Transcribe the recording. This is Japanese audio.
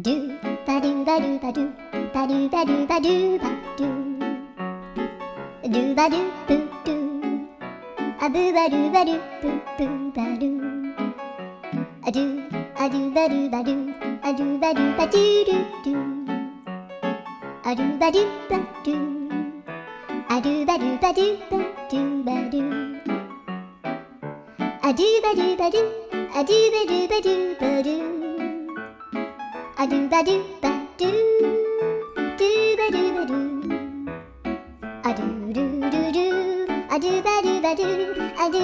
ドゥバドゥバドゥバドゥバドゥバドゥバドゥバドゥドゥバドゥブドゥアブバドゥバドゥブブバドゥアドゥアドゥバドゥバドゥアドゥバドゥバドゥドゥドゥアドゥバドゥバドゥアドゥバドゥバドゥバドゥバドゥアドゥバドゥバドゥアドゥバドゥバドゥバドゥアドゥバドゥバドゥドゥバドゥバドゥアドゥルルルアドゥバドゥバドゥアドゥ